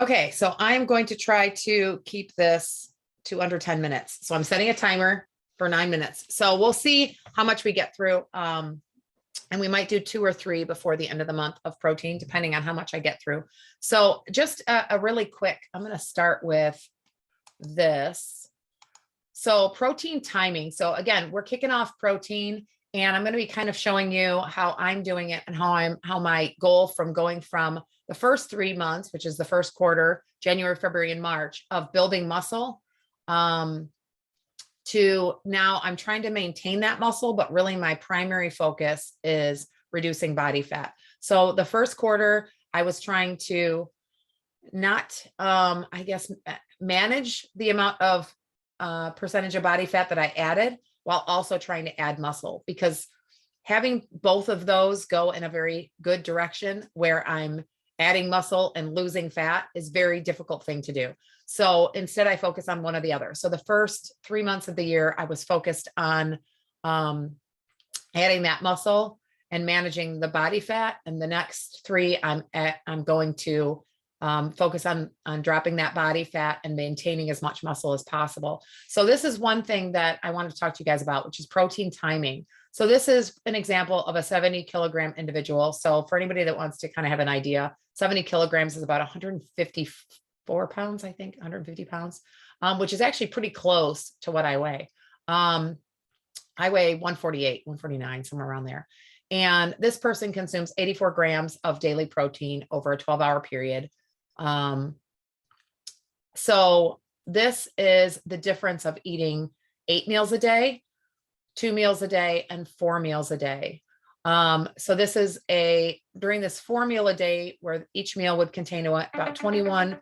Okay, so I'm going to try to keep this to under 10 minutes. So I'm setting a timer for 9 minutes. So we'll see how much we get through. And we might do 2 or 3 before the end of the month of protein, depending on how much I get through. So just a really quick, I'm going to start with this. So protein timing. So again, we're kicking off protein, and I'm going to be kind of showing you how I'm doing it and how my goal from going from the first 3 months, which is the first quarter, January, February, and March, of building muscle, to now I'm trying to maintain that muscle, but really my primary focus is reducing body fat. So the first quarter, I was trying to not, manage the amount of percentage of body fat that I added, while also trying to add muscle, because having both of those go in a very good direction where I'm adding muscle and losing fat is a very difficult thing to do. So instead I focus on one or the other. So the first 3 months of the year, I was focused on adding that muscle and managing the body fat. And the next 3, I'm going to focus on dropping that body fat and maintaining as much muscle as possible. So this is one thing that I wanted to talk to you guys about, which is protein timing. So this is an example of a 70 kilogram individual. So for anybody that wants to kind of have an idea, 70 kilograms is about 154 pounds, I think, 150 pounds, which is actually pretty close to what I weigh. I weigh 148, 149, somewhere around there. And this person consumes 84 grams of daily protein over a 12-hour period. So this is the difference of eating 8 meals a day, 2 meals a day, and 4 meals a day. So this is during this 4 meal a day, where each meal would contain about 21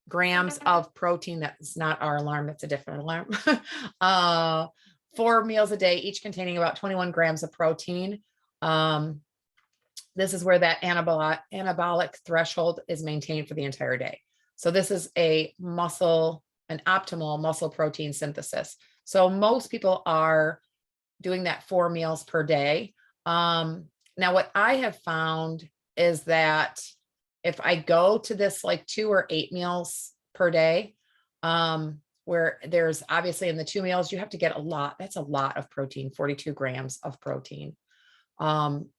grams of protein. That's not our alarm, that's a different alarm. 4 meals a day, each containing about 21 grams of protein. This is where that anabolic threshold is maintained for the entire day. So this is an optimal muscle protein synthesis. So most people are doing that 4 meals per day. Now, what I have found is that if I go to this like 2 or 8 meals per day, where there's obviously in the 2 meals, you have to get a lot. That's a lot of protein, 42 grams of protein.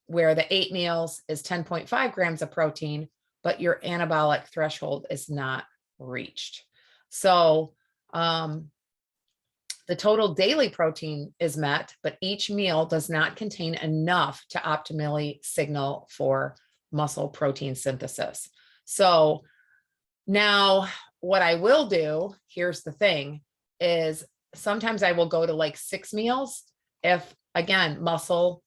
Where the 8 meals is 10.5 grams of protein, but your anabolic threshold is not reached. So the total daily protein is met, but each meal does not contain enough to optimally signal for muscle protein synthesis. So now what I will do, here's the thing, is sometimes I will go to like 6 meals if, again, muscle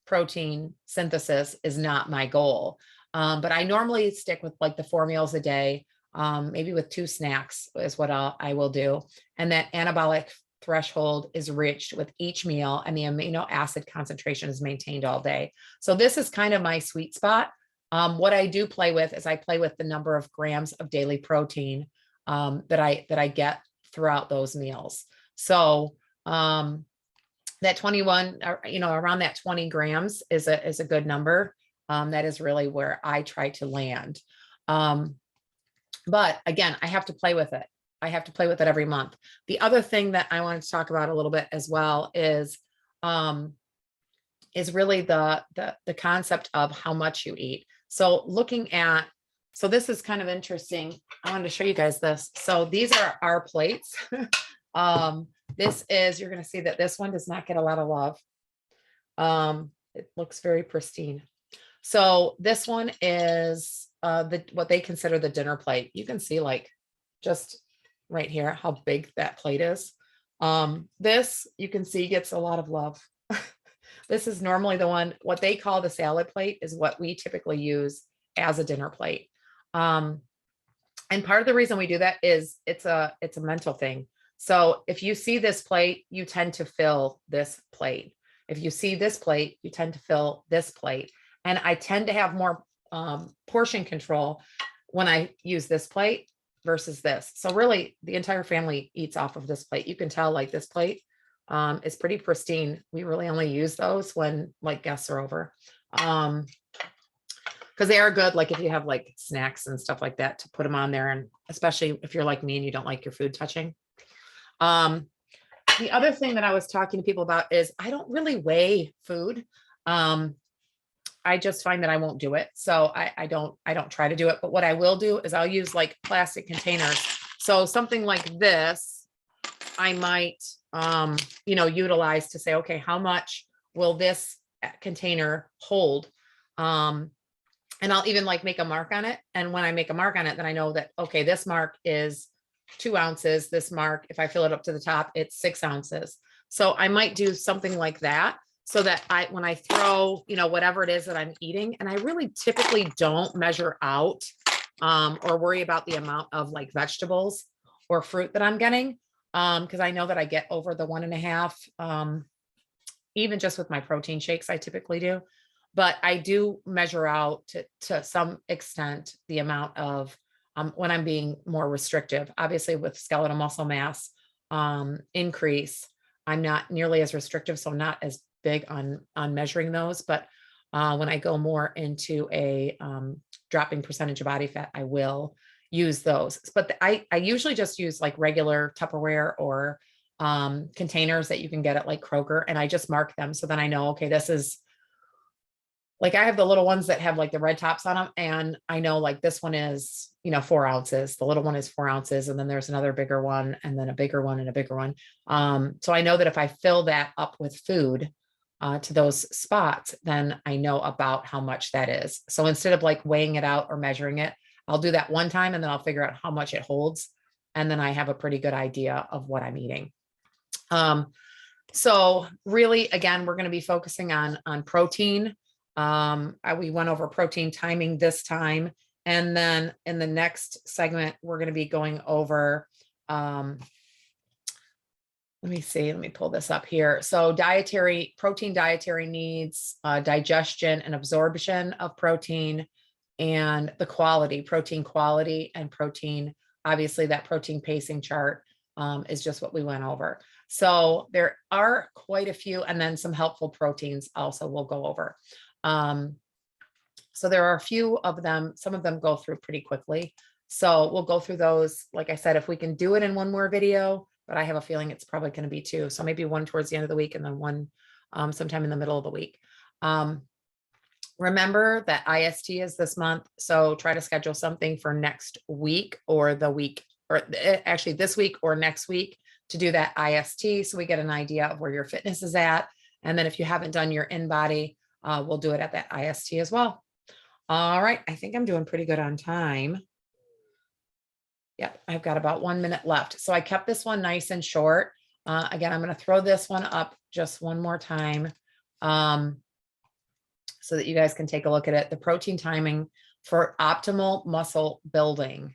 protein synthesis is not my goal. But I normally stick with like the 4 meals a day, maybe with 2 snacks is what I will do. And that anabolic threshold is reached with each meal, and the amino acid concentration is maintained all day. So this is kind of my sweet spot. What I do play with is I play with the number of grams of daily protein that I get throughout those meals. So that 21, around that 20 grams is a good number. That is really where I try to land. But again, I have to play with it. I have to play with it every month. The other thing that I wanted to talk about a little bit as well is really the concept of how much you eat. So so this is kind of interesting. I wanted to show you guys this. So these are our plates. You're going to see that this one does not get a lot of love. It looks very pristine. So this one is what they consider the dinner plate. You can see like just right here how big that plate is. This you can see gets a lot of love. This is normally the one, what they call the salad plate is what we typically use as a dinner plate. And part of the reason we do that is it's a mental thing. So if you see this plate, you tend to fill this plate. If you see this plate, you tend to fill this plate. And I tend to have more portion control when I use this plate versus this. So really the entire family eats off of this plate. You can tell like this plate is pretty pristine. We really only use those when like guests are over. because they are good. Like if you have like snacks and stuff like that to put them on there. And especially if you're like me and you don't like your food touching. The other thing that I was talking to people about is I don't really weigh food. I just find that I won't do it. So I don't try to do it, but what I will do is I'll use like plastic containers. So something like this, I might, utilize to say, okay, how much will this container hold? And I'll even like make a mark on it. And when I make a mark on it, then I know that, okay, this mark is 2 ounces. This mark, if I fill it up to the top, it's 6 ounces. So I might do something like that so that when I throw, whatever it is that I'm eating, and I really typically don't measure out or worry about the amount of like vegetables or fruit that I'm getting. Because I know that I get over the 1.5, even just with my protein shakes, I typically do. But I do measure out to some extent the amount of when I'm being more restrictive. Obviously, with skeletal muscle mass increase, I'm not nearly as restrictive, so I'm not as big on measuring those. But when I go more into a dropping percentage of body fat, I will use those. But I usually just use like regular Tupperware or containers that you can get at like Kroger, and I just mark them. So then I know, okay, this is like, I have the little ones that have like the red tops on them. And I know like this one is, 4 ounces. The little one is 4 ounces. And then there's another bigger one, and then a bigger one and a bigger one. So I know that if I fill that up with food to those spots, then I know about how much that is. So instead of like weighing it out or measuring it, I'll do that one time and then I'll figure out how much it holds. And then I have a pretty good idea of what I'm eating. So really, again, we're going to be focusing on protein. We went over protein timing this time. And then in the next segment, we're going to be going over, let me pull this up here. So protein dietary needs, digestion and absorption of protein, and the protein quality and protein. Obviously that protein pacing chart is just what we went over. So there are quite a few, and then some helpful proteins also we'll go over. So there are a few of them. Some of them go through pretty quickly. So we'll go through those. Like I said, if we can do it in one more video, but I have a feeling it's probably going to be 2. So maybe one towards the end of the week and then one sometime in the middle of the week. Remember that IST is this month. So try to schedule something for next week or the week, or actually this week or next week to do that IST. So we get an idea of where your fitness is at. And then if you haven't done your InBody, we'll do it at that IST as well. All right. I think I'm doing pretty good on time. Yep. I've got about 1 minute left. So I kept this one nice and short. Again, I'm going to throw this one up just one more time so that you guys can take a look at it. The protein timing for optimal muscle building.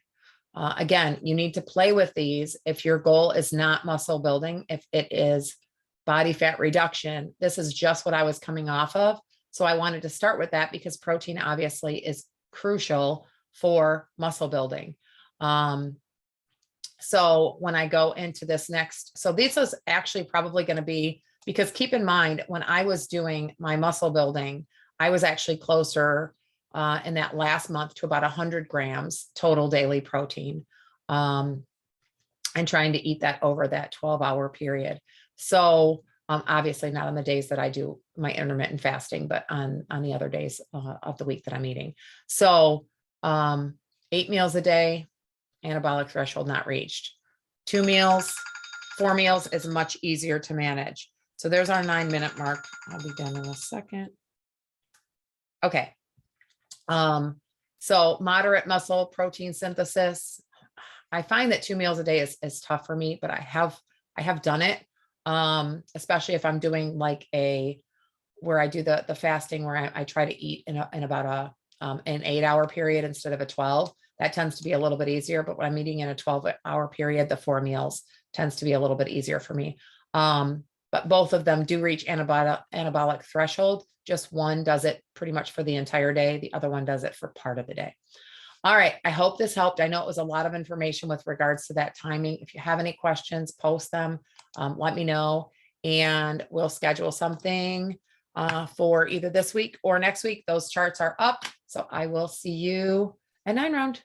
Again, you need to play with these. If your goal is not muscle building, if it is body fat reduction, this is just what I was coming off of. So I wanted to start with that because protein obviously is crucial for muscle building. So when I go into this next, so this is actually probably going to be, because keep in mind, when I was doing my muscle building, I was actually closer in that last month to about 100 grams total daily protein, and trying to eat that over that 12-hour period. So obviously not on the days that I do my intermittent fasting, but on the other days of the week that I'm eating. So 8 meals a day, anabolic threshold not reached. 2 meals, 4 meals is much easier to manage. So there's our 9-minute mark. I'll be done in a second. Okay. So moderate muscle protein synthesis. I find that 2 meals a day is tough for me, but I have done it. Especially if I'm doing like where I do the fasting where I try to eat in about an 8-hour period instead of a 12. That tends to be a little bit easier, but when I'm eating in a 12-hour period, the 4 meals tends to be a little bit easier for me. But both of them do reach anabolic threshold. Just one does it pretty much for the entire day. The other one does it for part of the day. All right. I hope this helped. I know it was a lot of information with regards to that timing. If you have any questions, post them. Let me know, and we'll schedule something for either this week or next week. Those charts are up. So I will see you at 9 round.